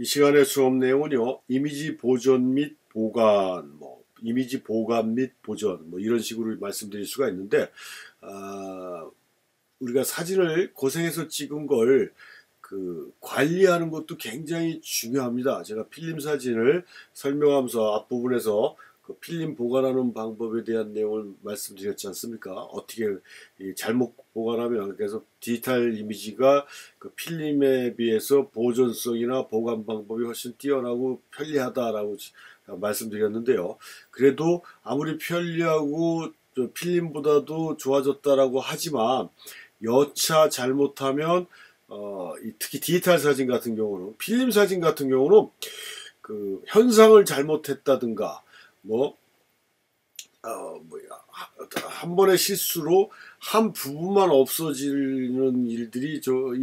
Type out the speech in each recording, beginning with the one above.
이 시간의 수업 내용은요, 이미지 보존 및 보관, 이미지 보관 및 보존, 이런 식으로 말씀드릴 수가 있는데, 우리가 사진을 고생해서 찍은 걸 관리하는 것도 굉장히 중요합니다. 제가 필름 사진을 설명하면서 앞부분에서 그 필름 보관하는 방법에 대한 내용을 말씀드렸지 않습니까? 어떻게 잘못 보관하면, 그래서 디지털 이미지가 그 필름에 비해서 보존성이나 보관 방법이 훨씬 뛰어나고 편리하다라고 말씀드렸는데요. 그래도 아무리 편리하고 필름보다도 좋아졌다라고 하지만 여차 잘못하면 특히 디지털 사진 같은 경우는, 필름 사진 같은 경우는 그 현상을 잘못했다든가 한 번의 실수로 한 부분만 없어지는 일들이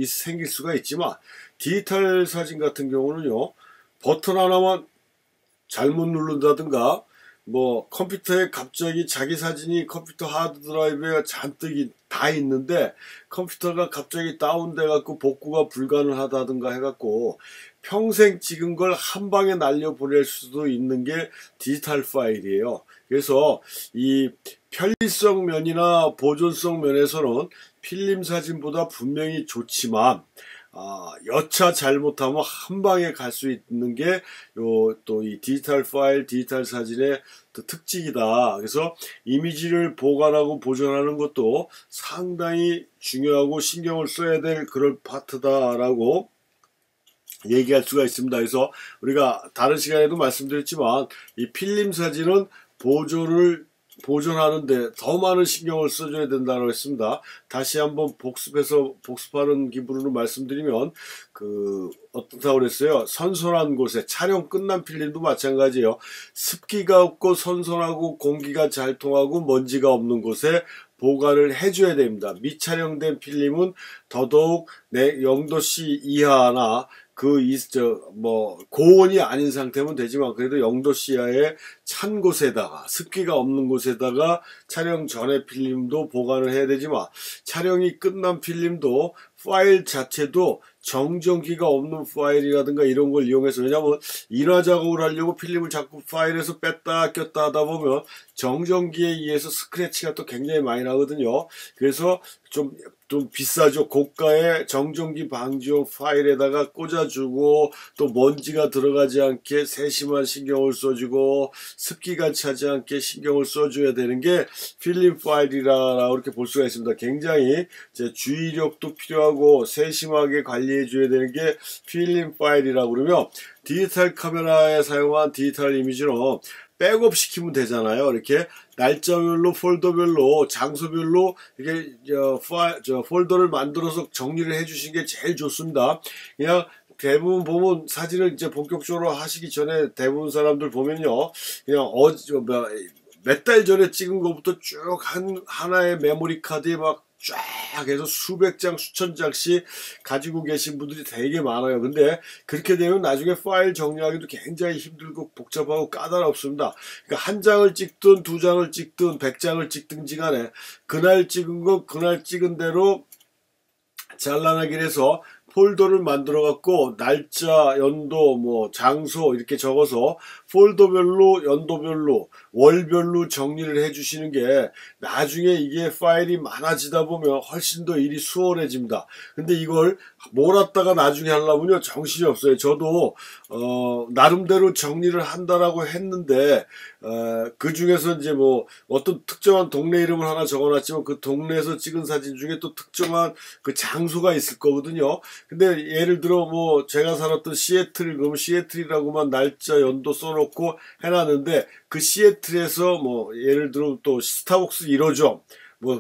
생길 수가 있지만, 디지털 사진 같은 경우는요, 버튼 하나만 잘못 누른다든가, 컴퓨터에 갑자기 자기 사진이 컴퓨터 하드 드라이브에 잔뜩 다 있는데 컴퓨터가 갑자기 다운돼 갖고 복구가 불가능하다든가 해갖고 평생 찍은 걸 한 방에 날려보낼 수도 있는 게 디지털 파일이에요. 그래서 이 편리성 면이나 보존성 면에서는 필름 사진보다 분명히 좋지만, 여차 잘못하면 한 방에 갈 수 있는 게 또 이 디지털 파일, 디지털 사진의 특징이다. 그래서 이미지를 보관하고 보존하는 것도 상당히 중요하고 신경을 써야 될 그런 파트다라고 얘기할 수가 있습니다. 그래서 우리가 다른 시간에도 말씀드렸지만, 이 필름 사진은 보존하는데 더 많은 신경을 써줘야 된다고 했습니다. 다시 한번 복습하는 기분으로 말씀드리면, 어떻다고 그랬어요? 선선한 곳에, 촬영 끝난 필름도 마찬가지예요. 습기가 없고 선선하고 공기가 잘 통하고 먼지가 없는 곳에 보관을 해줘야 됩니다. 미촬영된 필름은 더더욱 0도씨 이하나 고온이 아닌 상태면 되지만, 그래도 0도씨 이하의 찬 곳에다가, 습기가 없는 곳에다가 촬영 전에 필름도 보관을 해야 되지만, 촬영이 끝난 필름도 파일 자체도 정전기가 없는 파일이라든가 이런 걸 이용해서, 왜냐하면 인화 작업을 하려고 필름을 자꾸 파일에서 뺐다 꼈다 하다 보면 정전기에 의해서 스크래치가 또 굉장히 많이 나거든요. 그래서 좀 비싸죠. 고가의 정전기 방지용 파일에다가 꽂아주고, 또 먼지가 들어가지 않게 세심한 신경을 써주고, 습기가 차지 않게 신경을 써줘야 되는 게 필름 파일이라고 이렇게 볼 수가 있습니다. 굉장히 주의력도 필요하고 세심하게 관리해줘야 되는 게 필름 파일이라고 그러면, 디지털 카메라에 사용한 디지털 이미지는 백업 시키면 되잖아요. 이렇게 날짜별로, 폴더별로, 장소별로 이렇게 폴더를 만들어서 정리를 해주신 게 제일 좋습니다. 그냥 대부분 보면, 사진을 이제 본격적으로 하시기 전에 대부분 사람들 보면요, 그냥 몇 달 전에 찍은 것부터 쭉 하나의 메모리 카드에 쫙 해서 수백 장, 수천 장씩 가지고 계신 분들이 되게 많아요. 근데 그렇게 되면 나중에 파일 정리하기도 굉장히 힘들고 복잡하고 까다롭습니다. 그러니까 한 장을 찍든 두 장을 찍든 100장을 찍든지 간에 그날 찍은 거 그날 찍은 대로 잘라내기를 해서 폴더를 만들어 갖고 날짜, 연도, 장소 이렇게 적어서 폴더별로, 연도별로, 월별로 정리를 해 주시는 게 나중에 이게 파일이 많아지다 보면 훨씬 더 일이 수월해집니다. 근데 이걸 몰았다가 나중에 하려면요 정신이 없어요. 저도 나름대로 정리를 한다라고 했는데, 그 중에서 이제 어떤 특정한 동네 이름을 하나 적어놨지만 그 동네에서 찍은 사진 중에 또 특정한 그 장소가 있을 거거든요. 근데 예를 들어 제가 살았던 시애틀, 그럼 시애틀이라고만 날짜, 연도 써놓고 해놨는데, 그 시애틀에서 예를 들어 또 스타벅스 1호점,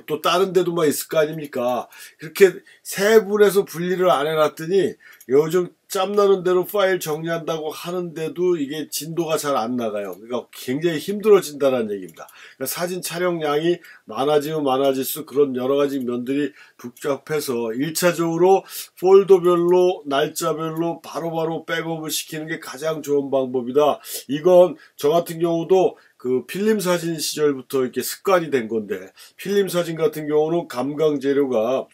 또 다른 데도 있을 거 아닙니까? 그렇게 세분해서 분리를 안 해놨더니 요즘 짬나는 대로 파일 정리한다고 하는데도 이게 진도가 잘 안 나가요. 그러니까 굉장히 힘들어진다는 얘기입니다. 그러니까 사진 촬영량이 많아지면 많아질수록 그런 여러 가지 면들이 복잡해서 1차적으로 폴더별로, 날짜별로 바로바로 백업을 시키는 게 가장 좋은 방법이다. 이건 저 같은 경우도 그 필름 사진 시절부터 이렇게 습관이 된 건데, 필름 사진 같은 경우는 감강 재료가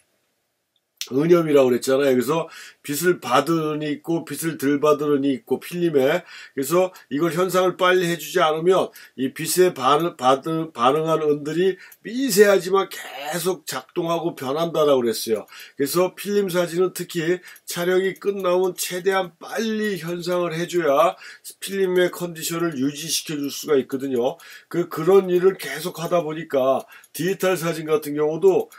은염이라고 그랬잖아요. 그래서 빛을 받은 은이 있고 빛을 덜 받은 은이 있고 필름에, 그래서 이걸 현상을 빨리 해주지 않으면 이 빛에 반응한 은들이 미세하지만 계속 작동하고 변한다라고 그랬어요. 그래서 필름 사진은 특히 촬영이 끝나면 최대한 빨리 현상을 해줘야 필름의 컨디션을 유지시켜 줄 수가 있거든요. 그런 일을 계속 하다 보니까 디지털 사진 같은 경우도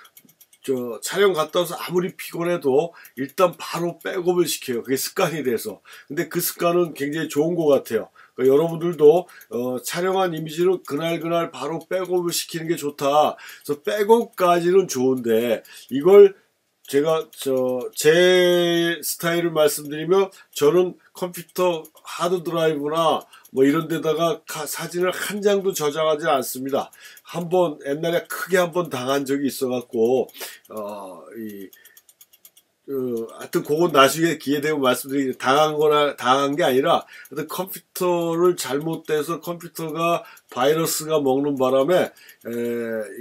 촬영 갔다 와서 아무리 피곤해도 일단 바로 백업을 시켜요. 그게 습관이 돼서. 근데 그 습관은 굉장히 좋은 것 같아요. 그러니까 여러분들도 촬영한 이미지는 그날 바로 백업을 시키는 게 좋다. 그래서 백업까지는 좋은데, 이걸 제가 제 스타일을 말씀드리면, 저는 컴퓨터 하드 드라이브나 뭐 이런 데다가 사진을 한 장도 저장하지 않습니다. 한번 옛날에 크게 한번 당한 적이 있어갖고 하여튼 그건 나중에 기회 되면 말씀드리겠습니다. 당한 게 아니라, 하여튼 컴퓨터를 잘못돼서 컴퓨터가 바이러스가 먹는 바람에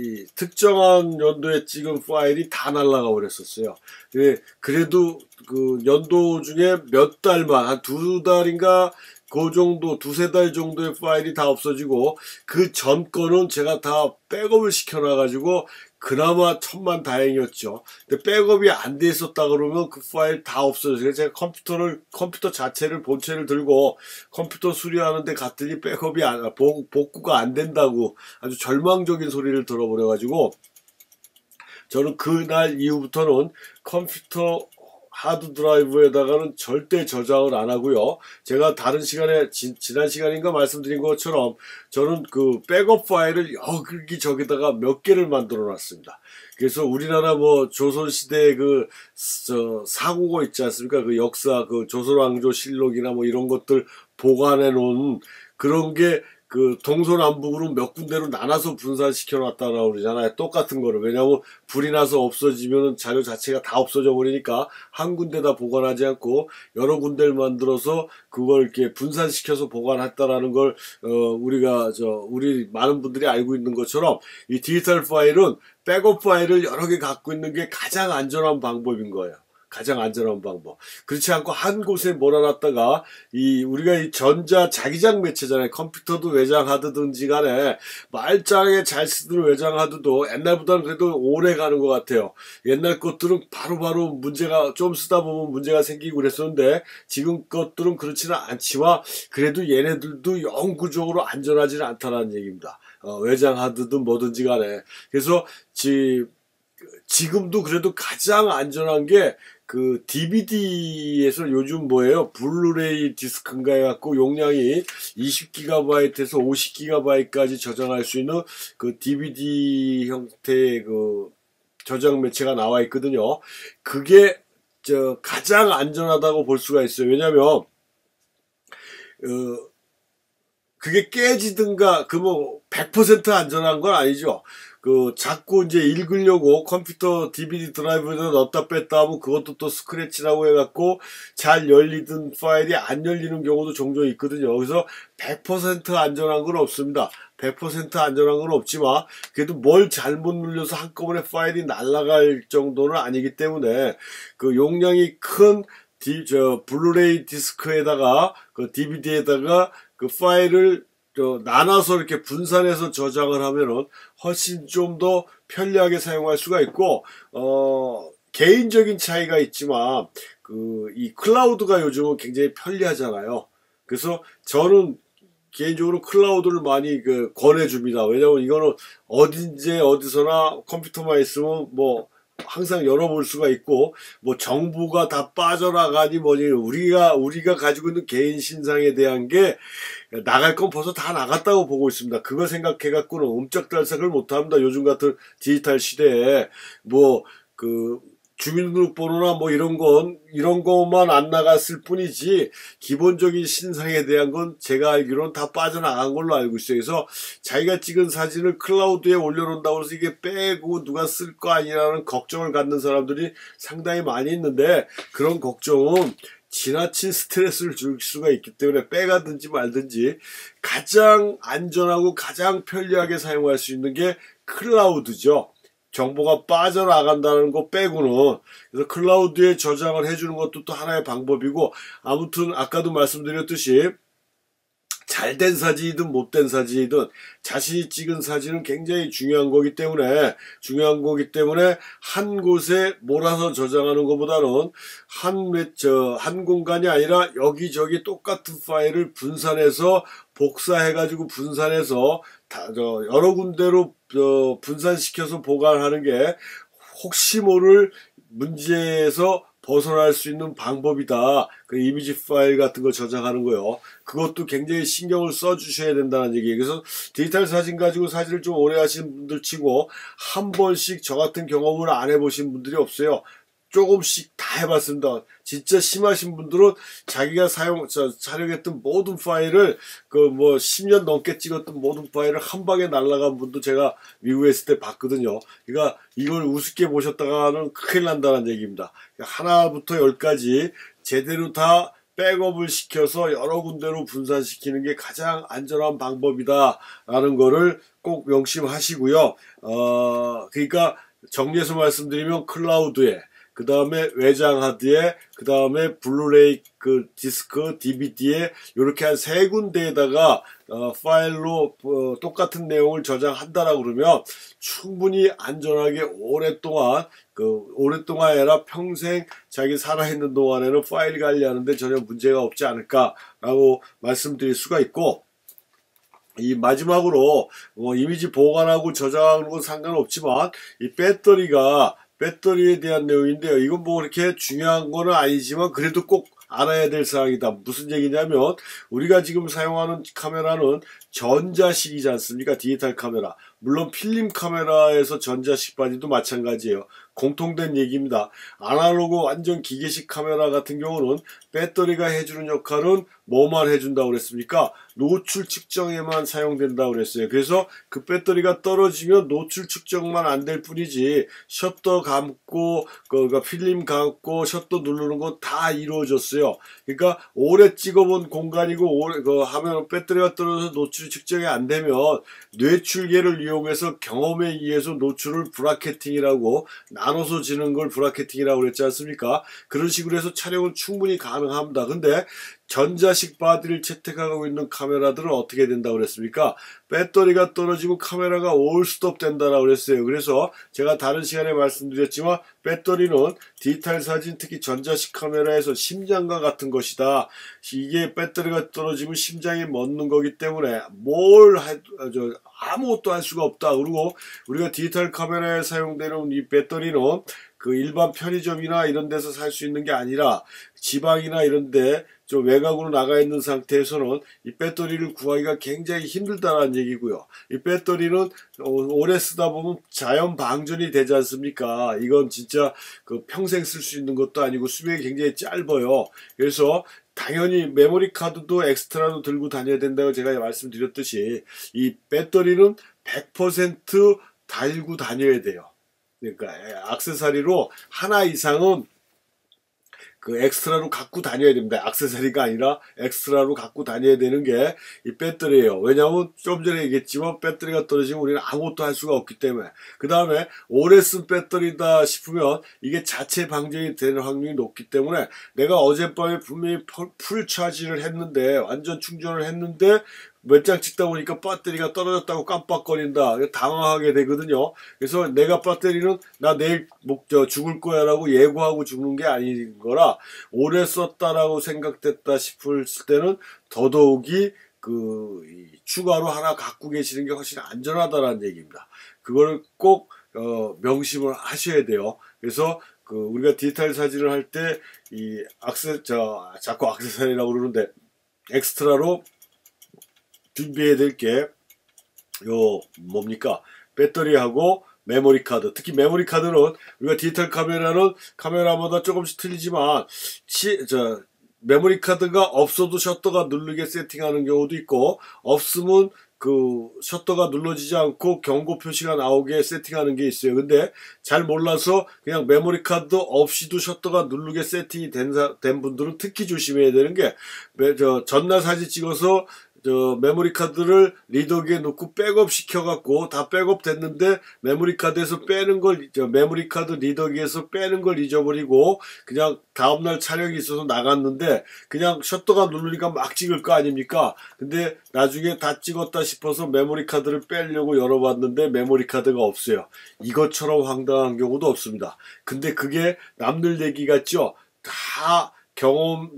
이 특정한 연도에 찍은 파일이 다 날라가 버렸었어요. 그래도 그 연도 중에 몇 달만, 한 두 달인가 그 정도, 두세 달 정도의 파일이 다 없어지고, 그 전 거는 제가 다 백업을 시켜놔가지고 그나마 천만다행이었죠. 근데 백업이 안 돼 있었다 그러면 그 파일 다 없어져요. 그래서 제가 컴퓨터 자체를, 본체를 들고 컴퓨터 수리하는데 갔더니 복구가 안 된다고 아주 절망적인 소리를 들어버려가지고, 저는 그날 이후부터는 컴퓨터 하드 드라이브에다가는 절대 저장을 안 하고요. 제가 다른 시간에, 지난 시간인가 말씀드린 것처럼, 저는 그 백업 파일을 여기저기다가 몇 개를 만들어 놨습니다. 그래서 우리나라 뭐 조선시대 사고가 있지 않습니까? 그 역사, 그 조선왕조 실록이나 뭐 이런 것들 보관해 놓은 그런 게, 그 동서남북으로 몇 군데로 나눠서 분산시켜 놨다라고 그러잖아요. 똑같은 거를. 왜냐하면 불이 나서 없어지면 자료 자체가 다 없어져 버리니까 한 군데다 보관하지 않고 여러 군데를 만들어서 그걸 이렇게 분산시켜서 보관했다라는 걸 우리 많은 분들이 알고 있는 것처럼, 이 디지털 파일은 백업 파일을 여러 개 갖고 있는 게 가장 안전한 방법인 거예요. 가장 안전한 방법. 그렇지 않고 한 곳에 몰아놨다가, 우리가 이 자기장 매체잖아요. 컴퓨터도 외장하드든지 간에 말짱에 잘 쓰던 외장하드도 옛날보다는 그래도 오래 가는 것 같아요. 옛날 것들은 바로바로 좀 쓰다 보면 문제가 생기고 그랬었는데, 지금 것들은 그렇지는 않지만 그래도 얘네들도 영구적으로 안전하지는 않다는 얘기입니다. 외장하드든 뭐든지 간에. 그래서 지금도 그래도 가장 안전한 게 그 DVD에서 요즘 뭐예요? 블루레이 디스크인가 해갖고 용량이 20GB에서 50GB까지 저장할 수 있는 그 DVD 형태의 그 저장 매체가 나와 있거든요. 그게 가장 안전하다고 볼 수가 있어요. 왜냐면 그게 깨지든가, 뭐 100% 안전한 건 아니죠. 자꾸 이제 읽으려고 컴퓨터 DVD 드라이브에다 넣었다 뺐다 하면 그것도 또 스크래치라고 해갖고 잘 열리던 파일이 안 열리는 경우도 종종 있거든요. 그래서 100% 안전한 건 없습니다. 100% 안전한 건 없지만 그래도 뭘 잘못 눌려서 한꺼번에 파일이 날아갈 정도는 아니기 때문에, 그 용량이 큰 블루레이 디스크에다가 그 DVD에다가 그 파일을 나눠서 이렇게 분산해서 저장을 하면은 훨씬 좀 더 편리하게 사용할 수가 있고, 개인적인 차이가 있지만 이 클라우드가 요즘은 굉장히 편리하잖아요. 그래서 저는 개인적으로 클라우드를 많이 권해줍니다. 왜냐면 이거는 어딘지 어디서나 컴퓨터만 있으면 뭐 항상 열어볼 수가 있고, 뭐 정보가 다 빠져나가니 뭐니, 우리가 가지고 있는 개인 신상에 대한 게 나갈 건 벌써 다 나갔다고 보고 있습니다. 그거 생각해갖고는 옴짝달싹을 못합니다. 요즘 같은 디지털 시대에 주민등록번호나 뭐 이런 것만 안 나갔을 뿐이지, 기본적인 신상에 대한 건 제가 알기로는 다 빠져나간 걸로 알고 있어요. 그래서 자기가 찍은 사진을 클라우드에 올려놓는다고 해서 이게 빼고 누가 쓸 거 아니라는 걱정을 갖는 사람들이 상당히 많이 있는데, 그런 걱정은 지나친 스트레스를 줄 수가 있기 때문에 빼가든지 말든지 가장 안전하고 가장 편리하게 사용할 수 있는 게 클라우드죠. 정보가 빠져나간다는 거 빼고는. 그래서 클라우드에 저장을 해주는 것도 또 하나의 방법이고, 아무튼 아까도 말씀드렸듯이 잘된 사진이든 못된 사진이든 자신이 찍은 사진은 굉장히 중요한 거기 때문에 한 곳에 몰아서 저장하는 것보다는 한 공간이 아니라 여기저기 똑같은 파일을 분산해서 복사해가지고 분산해서 여러 군데로 분산시켜서 보관하는 게 혹시 모를 문제에서 벗어날 수 있는 방법이다. 그 이미지 파일 같은 거 저장하는 거요. 그것도 굉장히 신경을 써주셔야 된다는 얘기예요. 그래서 디지털 사진 가지고 사진을 좀 오래 하시는 분들 치고 한 번씩 저 같은 경험을 안 해보신 분들이 없어요. 조금씩 다 해봤습니다. 진짜 심하신 분들은 자기가 촬영했던 모든 파일을 10년 넘게 찍었던 모든 파일을 한 방에 날라간 분도 제가 미국에 있을 때 봤거든요. 그러니까 이걸 우습게 보셨다가는 큰일 난다는 얘기입니다. 하나부터 열까지 제대로 다 백업을 시켜서 여러 군데로 분산시키는 게 가장 안전한 방법이다 라는 거를 꼭 명심하시고요. 그러니까 정리해서 말씀드리면 클라우드에, 그 다음에 외장 하드에, 그 다음에 블루레이 디스크, DVD에 이렇게 한 3군데에다가 파일로 똑같은 내용을 저장한다라고 그러면 충분히 안전하게 오랫동안 아니라 평생 자기 살아있는 동안에는 파일 관리하는데 전혀 문제가 없지 않을까라고 말씀드릴 수가 있고, 이 마지막으로 이미지 보관하고 저장하는 건 상관없지만 이 배터리에 대한 내용인데요. 이건 뭐 그렇게 중요한 거는 아니지만 그래도 꼭 알아야 될 사항이다. 무슨 얘기냐면 우리가 지금 사용하는 카메라는 전자식이지 않습니까? 디지털 카메라. 물론 필름 카메라에서 전자식 바디도 마찬가지예요. 공통된 얘기입니다. 아날로그 완전 기계식 카메라 같은 경우는 배터리가 해주는 역할은 뭐만 해준다고 그랬습니까? 노출 측정에만 사용된다고 그랬어요. 그래서 그 배터리가 떨어지면 노출 측정만 안 될 뿐이지 셔터 감고 그러니까 필름 감고 셔터 누르는 거 다 이루어졌어요. 그러니까 오래 찍어본 공간이고 하면 배터리가 떨어져서 노출 측정이 안 되면 뇌출계를 이용해서 경험에 의해서 노출을 브라케팅이라고 나눠서 지는 걸 브라케팅이라고 그랬지 않습니까? 그런 식으로 해서 촬영은 충분히 가능합니다. 근데 전자식 바디를 채택하고 있는 카메라들은 어떻게 된다고 그랬습니까? 배터리가 떨어지고 카메라가 올스톱 된다라고 그랬어요. 그래서 제가 다른 시간에 말씀드렸지만 배터리는 디지털 사진, 특히 전자식 카메라에서 심장과 같은 것이다. 이게 배터리가 떨어지면 심장이 멎는 거기 때문에 아무것도 할 수가 없다. 그리고 우리가 디지털 카메라에 사용되는 이 배터리는 일반 편의점이나 이런 데서 살 수 있는 게 아니라 지방이나 이런 데 좀 외곽으로 나가 있는 상태에서는 이 배터리를 구하기가 굉장히 힘들다는 얘기고요. 이 배터리는 오래 쓰다 보면 자연 방전이 되지 않습니까? 이건 진짜 평생 쓸 수 있는 것도 아니고 수명이 굉장히 짧아요. 그래서 당연히 메모리 카드도 엑스트라로 들고 다녀야 된다고 제가 말씀드렸듯이 이 배터리는 100% 달고 다녀야 돼요. 그러니까 액세서리로 하나 이상은 엑스트라로 갖고 다녀야 됩니다. 액세서리가 아니라 엑스트라로 갖고 다녀야 되는 게 이 배터리예요. 왜냐하면 좀 전에 얘기했지만 배터리가 떨어지면 우리는 아무것도 할 수가 없기 때문에. 그 다음에 오래 쓴 배터리다 싶으면 이게 자체 방전이 되는 확률이 높기 때문에 내가 어젯밤에 분명히 풀 차지를 했는데 완전 충전을 했는데 몇 장 찍다 보니까 배터리가 떨어졌다고 깜빡거린다. 당황하게 되거든요. 그래서 내가 배터리는 나 내일 죽을 거야 라고 예고하고 죽는 게 아닌 거라 오래 썼다라고 생각됐다 싶을 때는 더더욱이 추가로 하나 갖고 계시는 게 훨씬 안전하다라는 얘기입니다. 그걸 꼭 명심을 하셔야 돼요. 그래서 우리가 디지털 사진을 할 때 자꾸 액세서리라고 그러는데 엑스트라로 준비해야 될 게 뭡니까? 배터리하고 메모리 카드. 특히 메모리 카드는 우리가 디지털 카메라는 카메라마다 조금씩 틀리지만 메모리 카드가 없어도 셔터가 누르게 세팅하는 경우도 있고 없으면 셔터가 눌러지지 않고 경고 표시가 나오게 세팅하는 게 있어요. 근데 잘 몰라서 그냥 메모리 카드 없이도 셔터가 누르게 세팅이 된 분들은 특히 조심해야 되는 게 전날 사진 찍어서 메모리 카드를 리더기에 넣고 백업 시켜갖고 다 백업 됐는데 메모리 카드에서 빼는 걸, 메모리 카드 리더기에서 빼는 걸 잊어버리고 그냥 다음날 촬영이 있어서 나갔는데 그냥 셔터가 누르니까 막 찍을 거 아닙니까? 근데 나중에 다 찍었다 싶어서 메모리 카드를 빼려고 열어봤는데 메모리 카드가 없어요. 이것처럼 황당한 경우도 없습니다. 근데 그게 남들 얘기 같죠? 다 경험,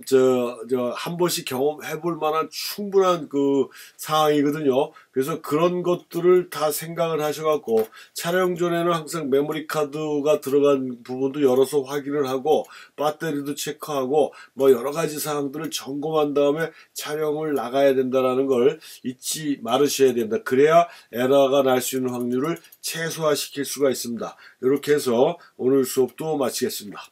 한 번씩 경험해 볼 만한 충분한 그 상황이거든요. 그래서 그런 것들을 다 생각을 하셔갖고, 촬영 전에는 항상 메모리 카드가 들어간 부분도 열어서 확인을 하고, 배터리도 체크하고, 뭐 여러 가지 사항들을 점검한 다음에 촬영을 나가야 된다는 걸 잊지 말으셔야 됩니다. 그래야 에러가 날 수 있는 확률을 최소화시킬 수가 있습니다. 이렇게 해서 오늘 수업도 마치겠습니다.